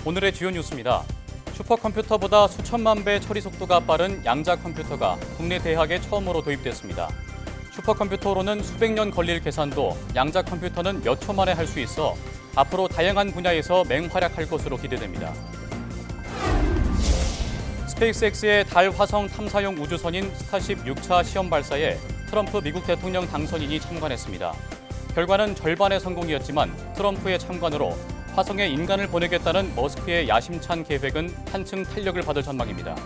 오늘의 주요 뉴스입니다. 슈퍼컴퓨터보다 수천만 배 처리 속도가 빠른 양자 컴퓨터가 국내 대학에 처음으로 도입됐습니다. 슈퍼컴퓨터로는 수백 년 걸릴 계산도 양자 컴퓨터는 몇 초 만에 할 수 있어 앞으로 다양한 분야에서 맹활약할 것으로 기대됩니다. 스페이스X의 달 화성 탐사용 우주선인 스타쉽 6차 시험 발사에 트럼프 미국 대통령 당선인이 참관했습니다. 결과는 절반의 성공이었지만 트럼프의 참관으로 화성에 인간을 보내겠다는 머스크의 야심찬 계획은 한층 탄력을 받을 전망입니다.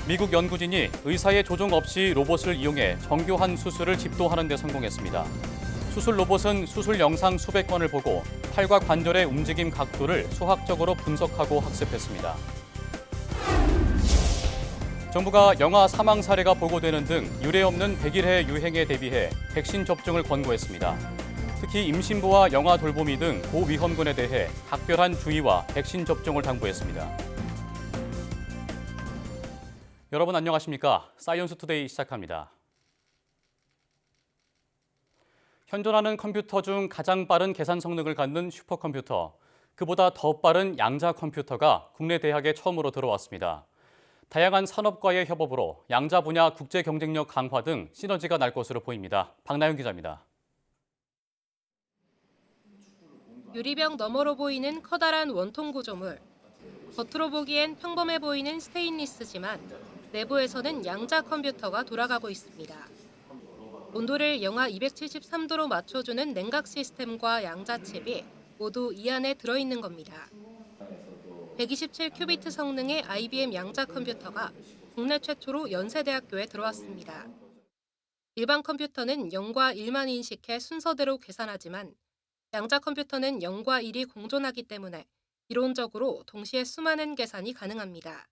미국 연구진이 의사의 조종 없이 로봇을 이용해 정교한 수술을 집도하는 데 성공했습니다. 수술 로봇은 수술 영상 수백 건을 보고 팔과 관절의 움직임 각도를 수학적으로 분석하고 학습했습니다. 정부가 영아 사망 사례가 보고되는 등 유례없는 100일의 유행에 대비해 백신 접종을 권고했습니다. 특히 임신부와 영아 돌보미 등 고위험군에 대해 각별한 주의와 백신 접종을 당부했습니다. 여러분 안녕하십니까? 사이언스 투데이 시작합니다. 현존하는 컴퓨터 중 가장 빠른 계산 성능을 갖는 슈퍼컴퓨터, 그보다 더 빠른 양자 컴퓨터가 국내 대학에 처음으로 들어왔습니다. 다양한 산업과의 협업으로 양자 분야 국제 경쟁력 강화 등 시너지가 날 것으로 보입니다. 박나영 기자입니다. 유리병 너머로 보이는 커다란 원통 구조물. 겉으로 보기엔 평범해 보이는 스테인리스지만 내부에서는 양자 컴퓨터가 돌아가고 있습니다. 온도를 영하 273도로 맞춰주는 냉각 시스템과 양자칩이 모두 이 안에 들어있는 겁니다. 127큐비트 성능의 IBM 양자 컴퓨터가 국내 최초로 연세대학교에 들어왔습니다. 일반 컴퓨터는 0과 1만 인식해 순서대로 계산하지만 양자 컴퓨터는 0과 1이 공존하기 때문에 이론적으로 동시에 수많은 계산이 가능합니다.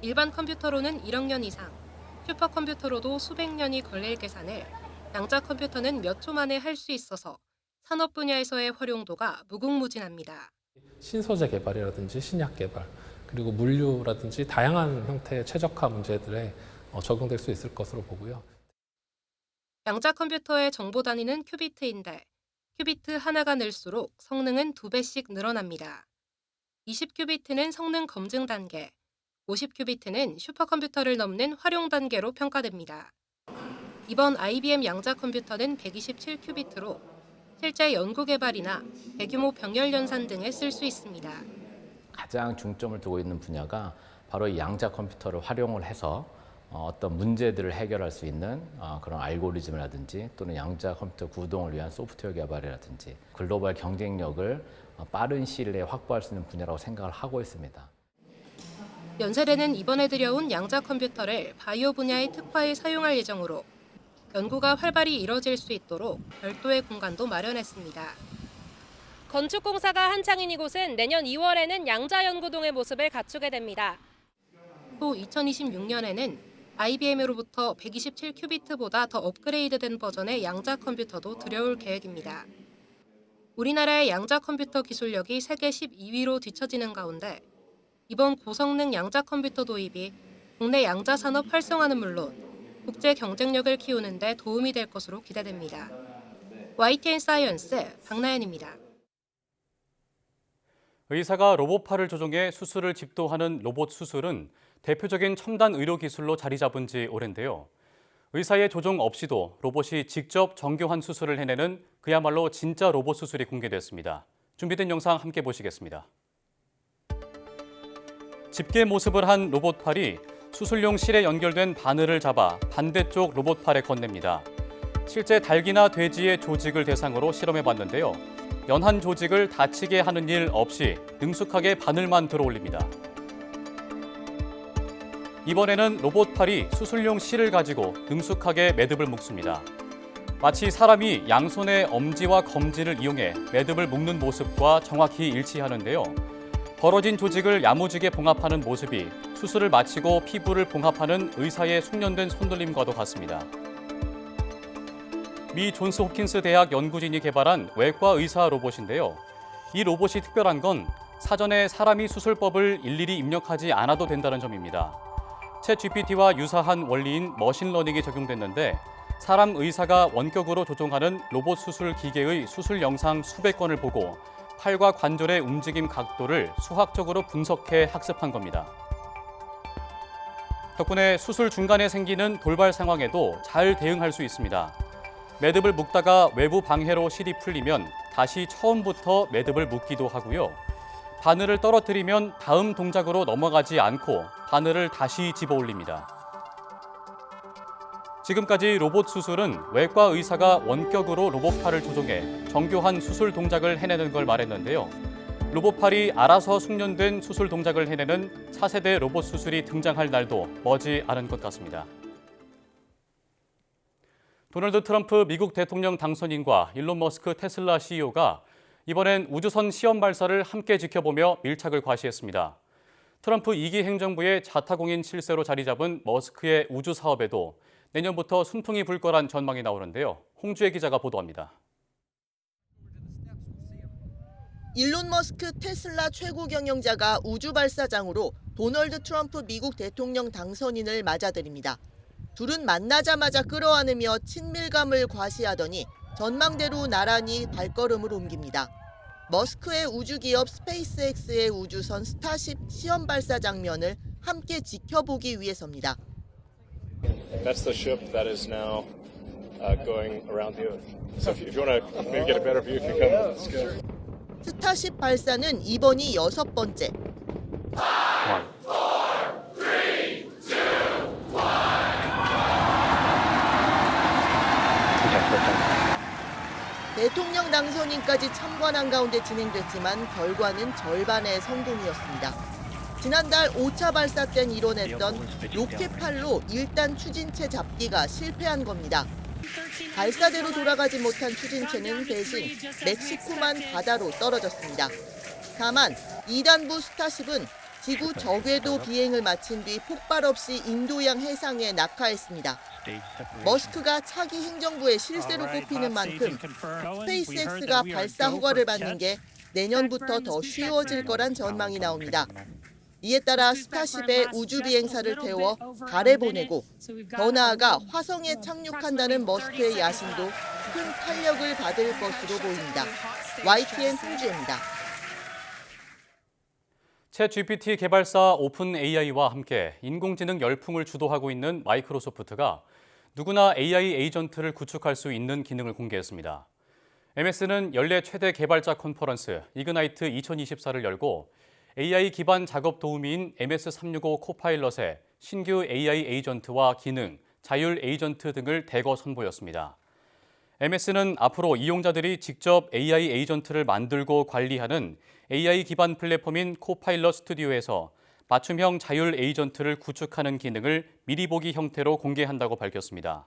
일반 컴퓨터로는 1억 년 이상, 슈퍼컴퓨터로도 수백 년이 걸릴 계산을 양자 컴퓨터는 몇 초 만에 할 수 있어서 산업 분야에서의 활용도가 무궁무진합니다. 신소재 개발이라든지 신약 개발, 그리고 물류라든지 다양한 형태의 최적화 문제들에 적용될 수 있을 것으로 보고요. 양자 컴퓨터의 정보 단위는 큐비트인데 큐비트 하나가 늘수록 성능은 2배씩 늘어납니다. 20큐비트는 성능 검증 단계, 50큐비트는 슈퍼컴퓨터를 넘는 활용 단계로 평가됩니다. 이번 IBM 양자 컴퓨터는 127큐비트로 실제 연구 개발이나 대규모 병렬 연산 등에 쓸 수 있습니다. 가장 중점을 두고 있는 분야가 바로 이 양자 컴퓨터를 활용을 해서 어떤 문제들을 해결할 수 있는 그런 알고리즘이라든지 또는 양자 컴퓨터 구동을 위한 소프트웨어 개발이라든지 글로벌 경쟁력을 빠른 시일 내에 확보할 수 있는 분야라고 생각을 하고 있습니다. 연세대는 이번에 들여온 양자 컴퓨터를 바이오 분야의 특화에 사용할 예정으로 연구가 활발히 이뤄질 수 있도록 별도의 공간도 마련했습니다. 건축공사가 한창인 이곳은 내년 2월에는 양자 연구동의 모습을 갖추게 됩니다. 또 2026년에는 IBM으로부터 127큐비트보다 더 업그레이드된 버전의 양자 컴퓨터도 들여올 계획입니다. 우리나라의 양자 컴퓨터 기술력이 세계 12위로 뒤처지는 가운데 이번 고성능 양자 컴퓨터 도입이 국내 양자 산업 활성화는 물론 국제 경쟁력을 키우는 데 도움이 될 것으로 기대됩니다. YTN 사이언스 박나연입니다. 의사가 로봇팔을 조종해 수술을 집도하는 로봇 수술은 대표적인 첨단 의료 기술로 자리 잡은 지 오랜데요. 의사의 조종 없이도 로봇이 직접 정교한 수술을 해내는 그야말로 진짜 로봇 수술이 공개됐습니다. 준비된 영상 함께 보시겠습니다. 집게 모습을 한 로봇팔이 수술용 실에 연결된 바늘을 잡아 반대쪽 로봇팔에 건넵니다. 실제 닭이나 돼지의 조직을 대상으로 실험해봤는데요. 연한 조직을 다치게 하는 일 없이 능숙하게 바늘만 들어올립니다. 이번에는 로봇팔이 수술용 실을 가지고 능숙하게 매듭을 묶습니다. 마치 사람이 양손의 엄지와 검지를 이용해 매듭을 묶는 모습과 정확히 일치하는데요. 벌어진 조직을 야무지게 봉합하는 모습이 수술을 마치고 피부를 봉합하는 의사의 숙련된 손놀림과도 같습니다. 미 존스 홉킨스 대학 연구진이 개발한 외과 의사 로봇인데요. 이 로봇이 특별한 건 사전에 사람이 수술법을 일일이 입력하지 않아도 된다는 점입니다. 챗 GPT와 유사한 원리인 머신러닝이 적용됐는데 사람 의사가 원격으로 조종하는 로봇 수술 기계의 수술 영상 수백 건을 보고 팔과 관절의 움직임 각도를 수학적으로 분석해 학습한 겁니다. 덕분에 수술 중간에 생기는 돌발 상황에도 잘 대응할 수 있습니다. 매듭을 묶다가 외부 방해로 실이 풀리면 다시 처음부터 매듭을 묶기도 하고요. 바늘을 떨어뜨리면 다음 동작으로 넘어가지 않고 바늘을 다시 집어 올립니다. 지금까지 로봇 수술은 외과 의사가 원격으로 로봇팔을 조종해 정교한 수술 동작을 해내는 걸 말했는데요. 로봇팔이 알아서 숙련된 수술 동작을 해내는 차세대 로봇 수술이 등장할 날도 머지 않은 것 같습니다. 도널드 트럼프 미국 대통령 당선인과 일론 머스크 테슬라 CEO가 이번엔 우주선 시험 발사를 함께 지켜보며 밀착을 과시했습니다. 트럼프 2기 행정부의 자타공인 실세로 자리 잡은 머스크의 우주 사업에도 내년부터 순풍이 불 거란 전망이 나오는데요. 홍주혜 기자가 보도합니다. 일론 머스크 테슬라 최고 경영자가 우주 발사장으로 도널드 트럼프 미국 대통령 당선인을 맞아들입니다. 둘은 만나자마자 끌어안으며 친밀감을 과시하더니 전망대로 나란히 발걸음을 옮깁니다. 머스크의 우주기업 스페이스X의 우주선 스타쉽 시험 발사 장면을 함께 지켜보기 위해서입니다. That's the ship that is now going around the Earth. So if you want to maybe get a better view, if you come, let's go. 스타쉽 발사는 이번이 6번째. 대통령 당선인까지 참관한 가운데 진행됐지만 결과는 절반의 성공이었습니다. 지난달 5차 발사 땐 이뤄냈던 로켓팔로 1단 추진체 잡기가 실패한 겁니다. 발사대로 돌아가지 못한 추진체는 대신 멕시코만 바다로 떨어졌습니다. 다만 2단부 스타쉽은 지구 저궤도 비행을 마친 뒤 폭발 없이 인도양 해상에 낙하했습니다. 머스크가 차기 행정부의 실세로 꼽히는 만큼 스페이스X가 발사 허가를 받는 게 내년부터 더 쉬워질 거란 전망이 나옵니다. 이에 따라 스타쉽의 우주 비행사를 태워 달에 보내고 더 나아가 화성에 착륙한다는 머스크의 야심도 큰 탄력을 받을 것으로 보입니다. YTN 홍주혜입니다. 챗 GPT 개발사 오픈 AI와 함께 인공지능 열풍을 주도하고 있는 마이크로소프트가 누구나 AI 에이전트를 구축할 수 있는 기능을 공개했습니다. MS는 연례 최대 개발자 컨퍼런스 이그나이트 2024를 열고 AI 기반 작업 도우미인 MS365 코파일럿의 신규 AI 에이전트와 기능, 자율 에이전트 등을 대거 선보였습니다. MS는 앞으로 이용자들이 직접 AI 에이전트를 만들고 관리하는 AI 기반 플랫폼인 코파일럿 스튜디오에서 맞춤형 자율 에이전트를 구축하는 기능을 미리 보기 형태로 공개한다고 밝혔습니다.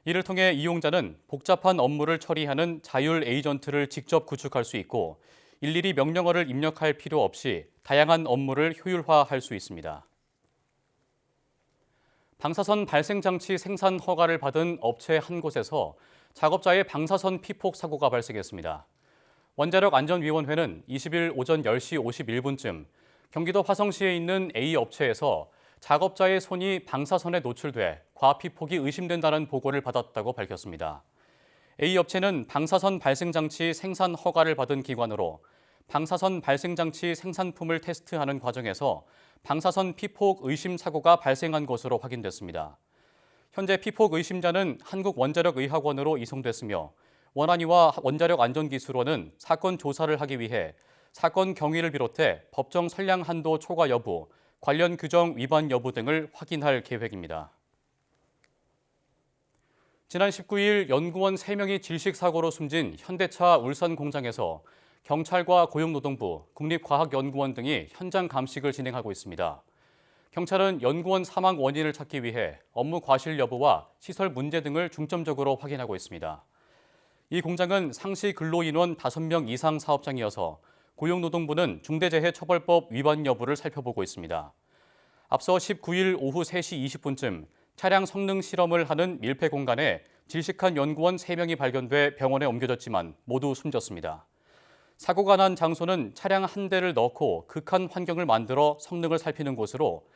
이를 통해 이용자는 복잡한 업무를 처리하는 자율 에이전트를 직접 구축할 수 있고 일일이 명령어를 입력할 필요 없이 다양한 업무를 효율화할 수 있습니다. 방사선 발생 장치 생산 허가를 받은 업체 한 곳에서 작업자의 방사선 피폭 사고가 발생했습니다. 원자력안전위원회는 20일 오전 10시 51분쯤 경기도 화성시에 있는 A 업체에서 작업자의 손이 방사선에 노출돼 과피폭이 의심된다는 보고를 받았다고 밝혔습니다. A 업체는 방사선 발생 장치 생산 허가를 받은 기관으로 방사선 발생 장치 생산품을 테스트하는 과정에서 방사선 피폭 의심 사고가 발생한 것으로 확인됐습니다. 현재 피폭 의심자는 한국원자력의학원으로 이송됐으며 원안위와 원자력안전기술원은 사건 조사를 하기 위해 사건 경위를 비롯해 법정 선량 한도 초과 여부, 관련 규정 위반 여부 등을 확인할 계획입니다. 지난 19일 연구원 3명이 질식사고로 숨진 현대차 울산 공장에서 경찰과 고용노동부, 국립과학연구원 등이 현장 감식을 진행하고 있습니다. 경찰은 연구원 사망 원인을 찾기 위해 업무 과실 여부와 시설 문제 등을 중점적으로 확인하고 있습니다. 이 공장은 상시 근로인원 5명 이상 사업장이어서 고용노동부는 중대재해처벌법 위반 여부를 살펴보고 있습니다. 앞서 19일 오후 3시 20분쯤 차량 성능 실험을 하는 밀폐 공간에 질식한 연구원 3명이 발견돼 병원에 옮겨졌지만 모두 숨졌습니다. 사고가 난 장소는 차량 한 대를 넣고 극한 환경을 만들어 성능을 살피는 곳으로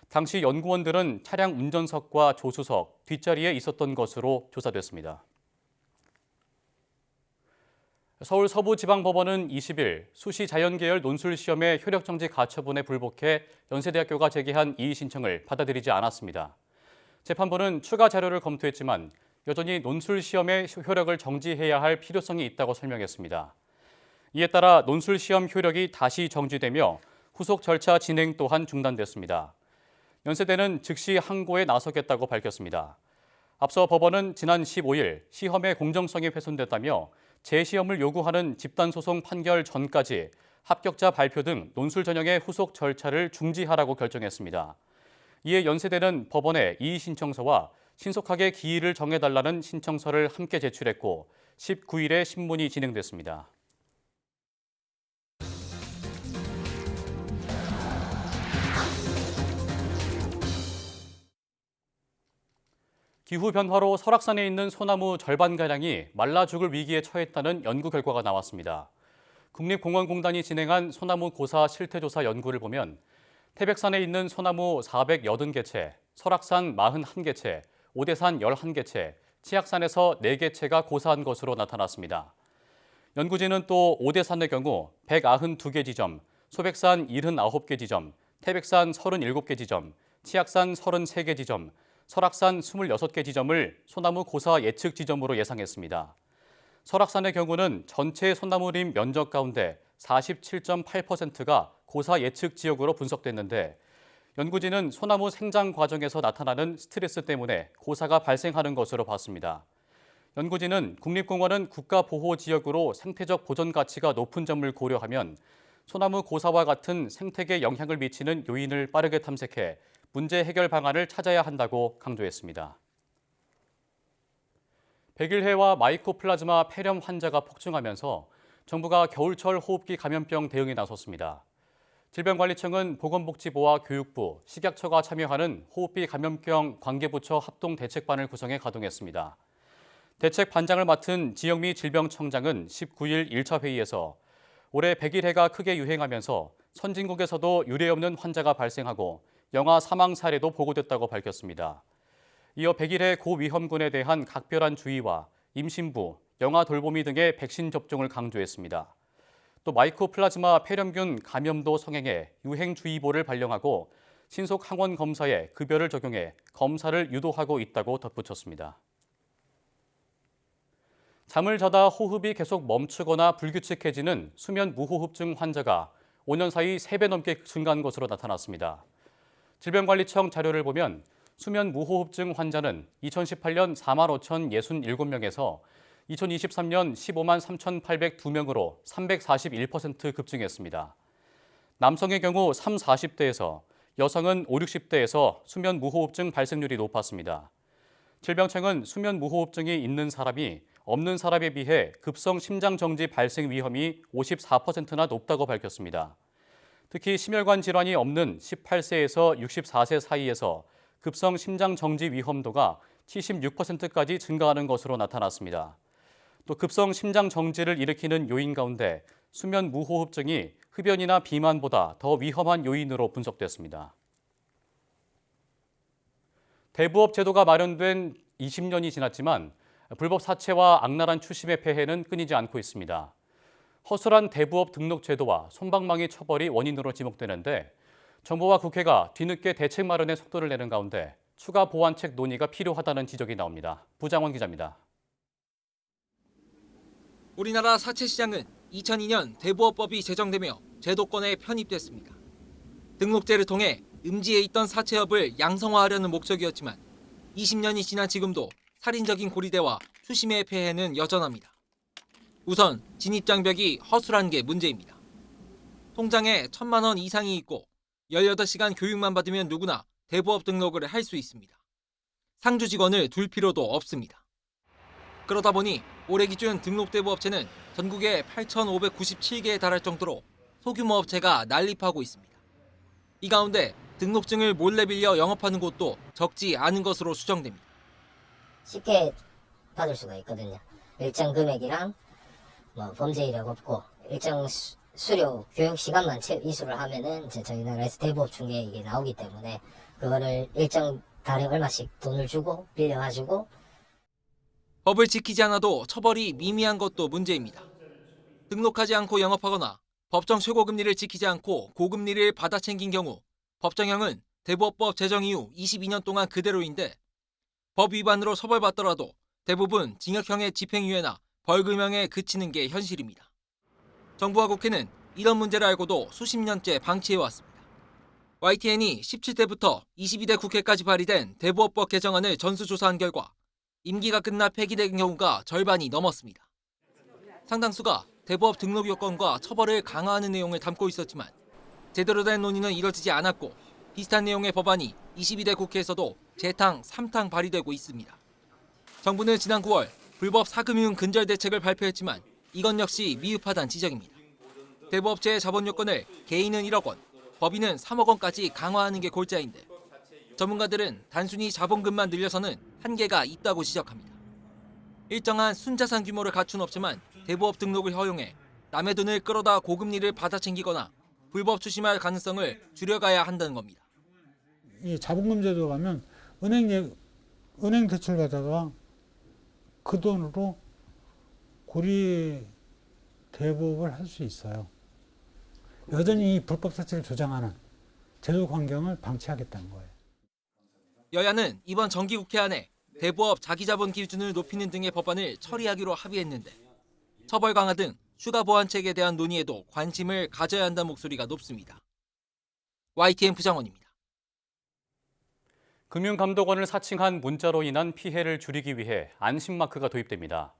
당시 연구원들은 차량 운전석과 조수석, 뒷자리에 있었던 것으로 조사됐습니다. 서울 서부지방법원은 20일 수시 자연계열 논술시험의 효력정지 가처분에 불복해 연세대학교가 제기한 이의 신청을 받아들이지 않았습니다. 재판부는 추가 자료를 검토했지만 여전히 논술시험의 효력을 정지해야 할 필요성이 있다고 설명했습니다. 이에 따라 논술시험 효력이 다시 정지되며 후속 절차 진행 또한 중단됐습니다. 연세대는 즉시 항고에 나서겠다고 밝혔습니다. 앞서 법원은 지난 15일 시험의 공정성이 훼손됐다며 재시험을 요구하는 집단소송 판결 전까지 합격자 발표 등 논술 전형의 후속 절차를 중지하라고 결정했습니다. 이에 연세대는 법원에 이의 신청서와 신속하게 기일을 정해달라는 신청서를 함께 제출했고 19일에 신문이 진행됐습니다. 기후변화로 설악산에 있는 소나무 절반가량이 말라 죽을 위기에 처했다는 연구 결과가 나왔습니다. 국립공원공단이 진행한 소나무 고사 실태조사 연구를 보면 태백산에 있는 소나무 480개체, 설악산 41개체, 오대산 11개체, 치악산에서 4개체가 고사한 것으로 나타났습니다. 연구진은 또 오대산의 경우 192개 지점, 소백산 79개 지점, 태백산 37개 지점, 치악산 33개 지점, 설악산 26개 지점을 소나무 고사 예측 지점으로 예상했습니다. 설악산의 경우는 전체 소나무림 면적 가운데 47.8%가 고사 예측 지역으로 분석됐는데 연구진은 소나무 생장 과정에서 나타나는 스트레스 때문에 고사가 발생하는 것으로 봤습니다. 연구진은 국립공원은 국가보호지역으로 생태적 보전 가치가 높은 점을 고려하면 소나무 고사와 같은 생태계에 영향을 미치는 요인을 빠르게 탐색해 문제 해결 방안을 찾아야 한다고 강조했습니다. 백일해와 마이코플라즈마 폐렴 환자가 폭증하면서 정부가 겨울철 호흡기 감염병 대응에 나섰습니다. 질병관리청은 보건복지부와 교육부, 식약처가 참여하는 호흡기 감염병 관계부처 합동대책반을 구성해 가동했습니다. 대책반장을 맡은 지영미 질병청장은 19일 1차 회의에서 올해 백일해가 크게 유행하면서 선진국에서도 유례없는 환자가 발생하고 영아 사망 사례도 보고됐다고 밝혔습니다. 이어 백일해 고위험군에 대한 각별한 주의와 임신부, 영아 돌보미 등의 백신 접종을 강조했습니다. 또 마이코플라즈마 폐렴균 감염도 성행해 유행주의보를 발령하고 신속 항원 검사에 급여를 적용해 검사를 유도하고 있다고 덧붙였습니다. 잠을 자다 호흡이 계속 멈추거나 불규칙해지는 수면 무호흡증 환자가 5년 사이 3배 넘게 증가한 것으로 나타났습니다. 질병관리청 자료를 보면 수면 무호흡증 환자는 2018년 45,067명에서 2023년 15만 3,802명으로 341% 급증했습니다. 남성의 경우 40대에서 여성은 60대에서 수면 무호흡증 발생률이 높았습니다. 질병청은 수면 무호흡증이 있는 사람이 없는 사람에 비해 급성 심장정지 발생 위험이 54%나 높다고 밝혔습니다. 특히 심혈관 질환이 없는 18세에서 64세 사이에서 급성 심장정지 위험도가 76%까지 증가하는 것으로 나타났습니다. 또 급성 심장정지를 일으키는 요인 가운데 수면 무호흡증이 흡연이나 비만보다 더 위험한 요인으로 분석됐습니다. 대부업 제도가 마련된 20년이 지났지만 불법 사채와 악랄한 추심의 폐해는 끊이지 않고 있습니다. 허술한 대부업 등록 제도와 솜방망이 처벌이 원인으로 지목되는데 정부와 국회가 뒤늦게 대책 마련에 속도를 내는 가운데 추가 보완책 논의가 필요하다는 지적이 나옵니다. 부장원 기자입니다. 우리나라 사채시장은 2002년 대부업법이 제정되며 제도권에 편입됐습니다. 등록제를 통해 음지에 있던 사채업을 양성화하려는 목적이었지만 20년이 지난 지금도 살인적인 고리대와 추심의 폐해는 여전합니다. 우선 진입장벽이 허술한 게 문제입니다. 통장에 1,000만 원 이상이 있고 18시간 교육만 받으면 누구나 대부업 등록을 할 수 있습니다. 상주 직원을 둘 필요도 없습니다. 그러다 보니 올해 기준 등록 대부업체는 전국에 8,597개에 달할 정도로 소규모 업체가 난립하고 있습니다. 이 가운데 등록증을 몰래 빌려 영업하는 곳도 적지 않은 것으로 추정됩니다. 쉽게 받을 수가 있거든요. 일정 금액이랑 범죄 이력 없고 일정 수료 교육 시간만 이수를 하면은 이제 저희 나라에서 대부업 중에 이게 나오기 때문에 그거를 일정 달에 얼마씩 돈을 주고 빌려가지고. 법을 지키지 않아도 처벌이 미미한 것도 문제입니다. 등록하지 않고 영업하거나 법정 최고금리를 지키지 않고 고금리를 받아 챙긴 경우 법정형은 대부업법 제정 이후 22년 동안 그대로인데 법 위반으로 처벌받더라도 대부분 징역형의 집행유예나 벌금형에 그치는 게 현실입니다. 정부와 국회는 이런 문제를 알고도 수십 년째 방치해왔습니다. YTN이 17대부터 22대 국회까지 발의된 대부업법 개정안을 전수조사한 결과 임기가 끝나 폐기된 경우가 절반이 넘었습니다. 상당수가 대부업 등록 요건과 처벌을 강화하는 내용을 담고 있었지만 제대로 된 논의는 이뤄지지 않았고 비슷한 내용의 법안이 22대 국회에서도 재탕, 3탕 발의되고 있습니다. 정부는 지난 9월 불법 사금융 근절 대책을 발표했지만 이건 역시 미흡하다는 지적입니다. 대부업체의 자본 요건을 개인은 1억 원, 법인은 3억 원까지 강화하는 게 골자인데 전문가들은 단순히 자본금만 늘려서는 한계가 있다고 지적합니다. 일정한 순자산 규모를 갖춘 업체만 대부업 등록을 허용해 남의 돈을 끌어다 고금리를 받아 챙기거나 불법 추심할 가능성을 줄여가야 한다는 겁니다. 이 자본금 제도 가면 은행 대출 받다가 그 돈으로 고리 대부업을 할 수 있어요. 여전히 이 불법 사채를 조장하는 제도 환경을 방치하겠다는 거예요. 여야는 이번 정기국회안에 대부업 자기자본 기준을 높이는 등의 법안을 처리하기로 합의했는데 처벌 강화 등 추가 보완책에 대한 논의에도 관심을 가져야 한다는 목소리가 높습니다. YTN 부장원입니다. 금융감독원을 사칭한 문자로 인한 피해를 줄이기 위해 안심마크가 도입됩니다.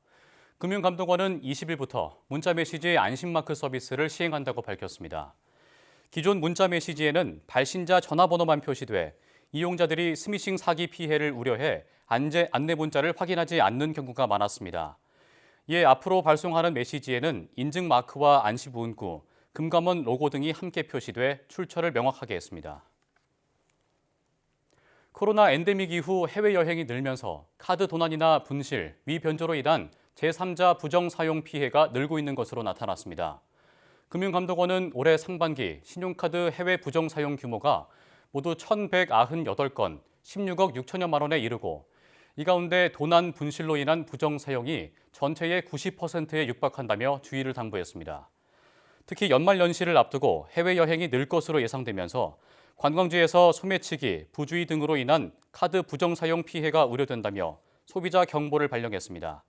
금융감독원은 20일부터 문자메시지 안심마크 서비스를 시행한다고 밝혔습니다. 기존 문자메시지에는 발신자 전화번호만 표시돼 이용자들이 스미싱 사기 피해를 우려해 안내 문자를 확인하지 않는 경우가 많았습니다. 이에 앞으로 발송하는 메시지에는 인증 마크와 안심 문구, 금감원 로고 등이 함께 표시돼 출처를 명확하게 했습니다. 코로나 엔데믹 이후 해외여행이 늘면서 카드 도난이나 분실, 위변조로 인한 제3자 부정 사용 피해가 늘고 있는 것으로 나타났습니다. 금융감독원은 올해 상반기 신용카드 해외 부정 사용 규모가 모두 1,198건, 16억 6천여만 원에 이르고 이 가운데 도난 분실로 인한 부정 사용이 전체의 90%에 육박한다며 주의를 당부했습니다. 특히 연말 연시를 앞두고 해외여행이 늘 것으로 예상되면서 관광지에서 소매치기, 부주의 등으로 인한 카드 부정 사용 피해가 우려된다며 소비자 경보를 발령했습니다.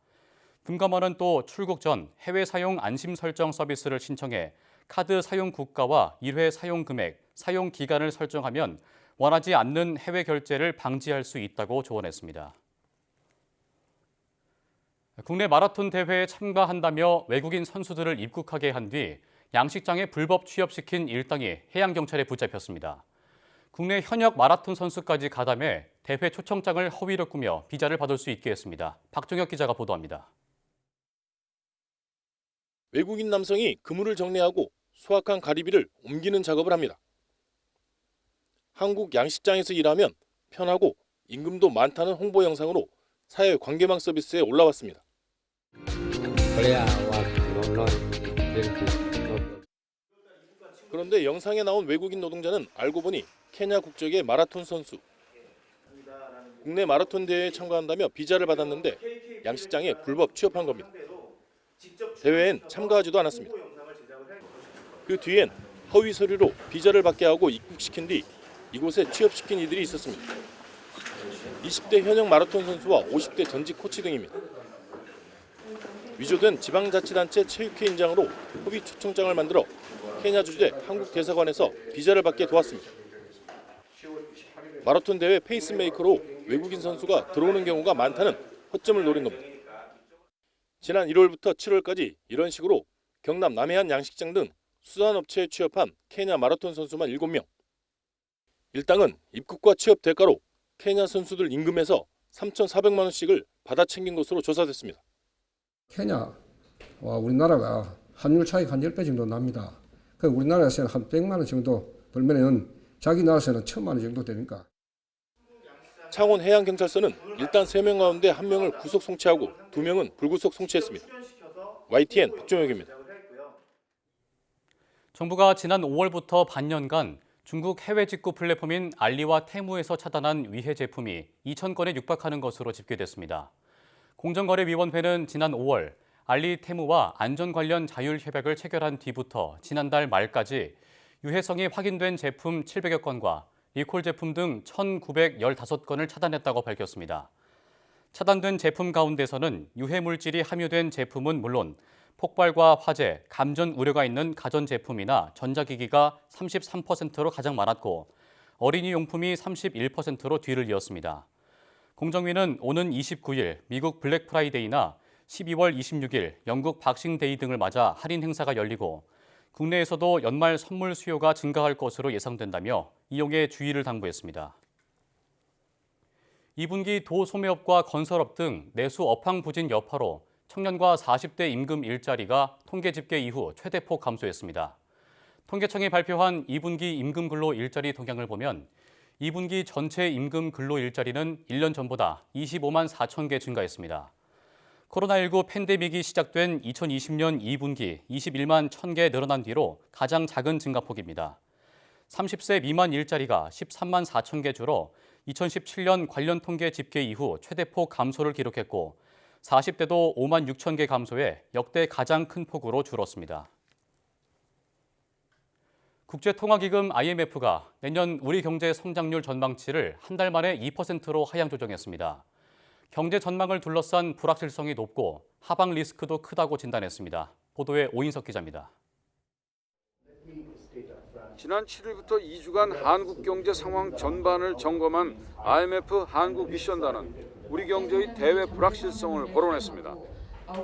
금감원은 또 출국 전 해외 사용 안심 설정 서비스를 신청해 카드 사용 국가와 1회 사용 금액, 사용 기간을 설정하면 원하지 않는 해외 결제를 방지할 수 있다고 조언했습니다. 국내 마라톤 대회에 참가한다며 외국인 선수들을 입국하게 한 뒤 양식장에 불법 취업시킨 일당이 해양경찰에 붙잡혔습니다. 국내 현역 마라톤 선수까지 가담해 대회 초청장을 허위로 꾸며 비자를 받을 수 있게 했습니다. 박종혁 기자가 보도합니다. 외국인 남성이 그물을 정리하고 수확한 가리비를 옮기는 작업을 합니다. 한국 양식장에서 일하면 편하고 임금도 많다는 홍보 영상으로 사회 관계망 서비스에 올라왔습니다. 그런데 영상에 나온 외국인 노동자는 알고 보니 케냐 국적의 마라톤 선수. 국내 마라톤 대회에 참가한다며 비자를 받았는데 양식장에 불법 취업한 겁니다. 대회엔 참가하지도 않았습니다. 그 뒤엔 허위 서류로 비자를 받게 하고 입국시킨 뒤 이곳에 취업시킨 이들이 있었습니다. 20대 현역 마라톤 선수와 50대 전직 코치 등입니다. 위조된 지방자치단체 체육회 인장으로 허위 초청장을 만들어 케냐 주재 한국 대사관에서 비자를 받게 도왔습니다. 마라톤 대회 페이스메이커로 외국인 선수가 들어오는 경우가 많다는 허점을 노린 겁니다. 지난 1월부터 7월까지 이런 식으로 경남 남해안 양식장 등 수산업체에 취업한 케냐 마라톤 선수만 7명. 일당은 입국과 취업 대가로 케냐 선수들 임금에서 3,400만 원씩을 받아 챙긴 것으로 조사됐습니다. 케냐와 우리나라가 환율 차이가 한 10배 정도 납니다. 우리나라에서는 한 100만 원 정도 벌면은 자기 나라에서는 1,000만 원 정도 되니까. 창원 해양경찰서는 일단 3명 가운데 1명을 구속 송치하고 2명은 불구속 송치했습니다. YTN 박종혁입니다. 정부가 지난 5월부터 반년간 중국 해외 직구 플랫폼인 알리와 테무에서 차단한 위해 제품이 2,000건에 육박하는 것으로 집계됐습니다. 공정거래위원회는 지난 5월 알리 테무와 안전 관련 자율 협약을 체결한 뒤부터 지난달 말까지 유해성이 확인된 제품 700여 건과 리콜 제품 등 1,915건을 차단했다고 밝혔습니다. 차단된 제품 가운데서는 유해 물질이 함유된 제품은 물론 폭발과 화재, 감전 우려가 있는 가전제품이나 전자기기가 33%로 가장 많았고 어린이 용품이 31%로 뒤를 이었습니다. 공정위는 오는 29일 미국 블랙 프라이데이나 12월 26일 영국 박싱데이 등을 맞아 할인 행사가 열리고 국내에서도 연말 선물 수요가 증가할 것으로 예상된다며 이용에 주의를 당부했습니다. 2분기 도소매업과 건설업 등 내수 업황 부진 여파로 청년과 40대 임금 일자리가 통계 집계 이후 최대폭 감소했습니다. 통계청이 발표한 2분기 임금 근로 일자리 동향을 보면 2분기 전체 임금 근로 일자리는 1년 전보다 25만 4천 개 증가했습니다. 코로나19 팬데믹이 시작된 2020년 2분기 21만 1,000개 늘어난 뒤로 가장 작은 증가폭입니다. 30세 미만 일자리가 13만 4천 개 줄어 2017년 관련 통계 집계 이후 최대폭 감소를 기록했고 40대도 5만 6천 개 감소해 역대 가장 큰 폭으로 줄었습니다. 국제통화기금 IMF가 내년 우리 경제 성장률 전망치를 한 달 만에 2%로 하향 조정했습니다. 경제 전망을 둘러싼 불확실성이 높고 하방 리스크도 크다고 진단했습니다. 보도에 오인석 기자입니다. 지난 7일부터 2주간 한국 경제 상황 전반을 점검한 IMF 한국 미션단은 우리 경제의 대외 불확실성을 거론했습니다.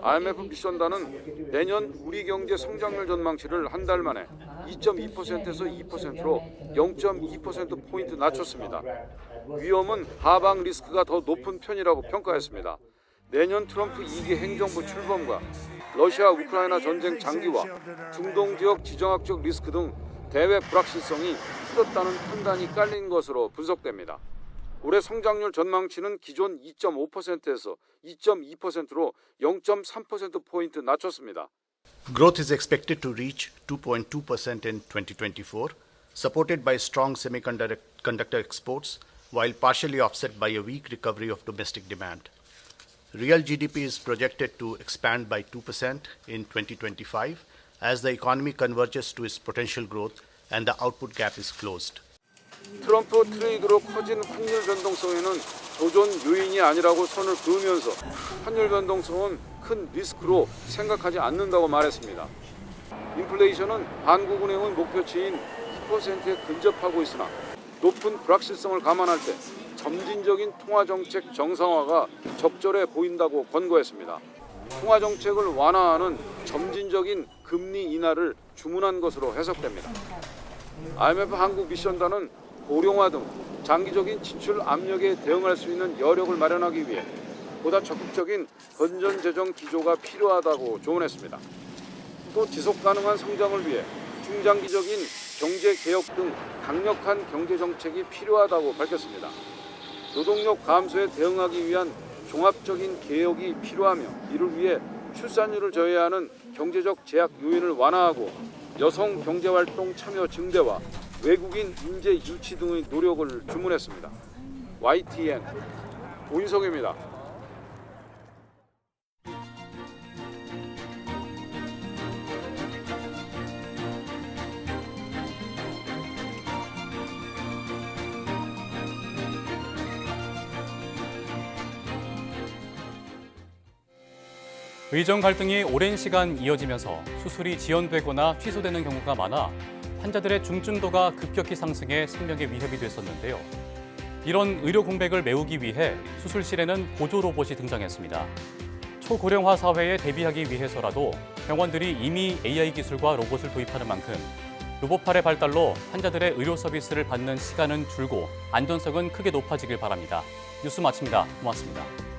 IMF 미션단은 내년 우리 경제 성장률 전망치를 한 달 만에 2.2%에서 2%로 0.2%포인트 낮췄습니다. 위험은 하방 리스크가 더 높은 편이라고 평가했습니다. 내년 트럼프 2기 행정부 출범과 러시아 우크라이나 전쟁 장기화, 중동 지역 지정학적 리스크 등 대외 불확실성이 커졌다는 판단이 깔린 것으로 분석됩니다. 올해 성장률 전망치는 기존 2.5%에서 2.2%로 0.3%포인트 낮췄습니다. Growth is expected to reach 2.2% in 2024, supported by strong semiconductor exports, while partially offset by a weak recovery of domestic demand. Real GDP is projected to expand by 2% in 2025 as the economy converges to its potential growth and the output gap is closed. 트럼프 트레이드로 커진 환율 변동성에는 도전 요인이 아니라고 선을 그으면서 환율 변동성은 큰 리스크로 생각하지 않는다고 말했습니다. 인플레이션은 한국은행의 목표치인 2%에 근접하고 있으나 높은 불확실성을 감안할 때 점진적인 통화정책 정상화가 적절해 보인다고 권고했습니다. 통화정책을 완화하는 점진적인 금리 인하를 주문한 것으로 해석됩니다. IMF 한국 미션단은 고령화 등 장기적인 지출 압력에 대응할 수 있는 여력을 마련하기 위해 보다 적극적인 건전 재정 기조가 필요하다고 조언했습니다. 또 지속 가능한 성장을 위해 중장기적인 경제 개혁 등 강력한 경제 정책이 필요하다고 밝혔습니다. 노동력 감소에 대응하기 위한 종합적인 개혁이 필요하며 이를 위해 출산율을 저해하는 경제적 제약 요인을 완화하고 여성 경제활동 참여 증대와 외국인 인재 유치 등의 노력을 주문했습니다. YTN 오인석입니다. 의정 갈등이 오랜 시간 이어지면서 수술이 지연되거나 취소되는 경우가 많아 환자들의 중증도가 급격히 상승해 생명에 위협이 됐었는데요. 이런 의료 공백을 메우기 위해 수술실에는 보조 로봇이 등장했습니다. 초고령화 사회에 대비하기 위해서라도 병원들이 이미 AI 기술과 로봇을 도입하는 만큼 로봇팔의 발달로 환자들의 의료 서비스를 받는 시간은 줄고 안전성은 크게 높아지길 바랍니다. 뉴스 마칩니다. 고맙습니다.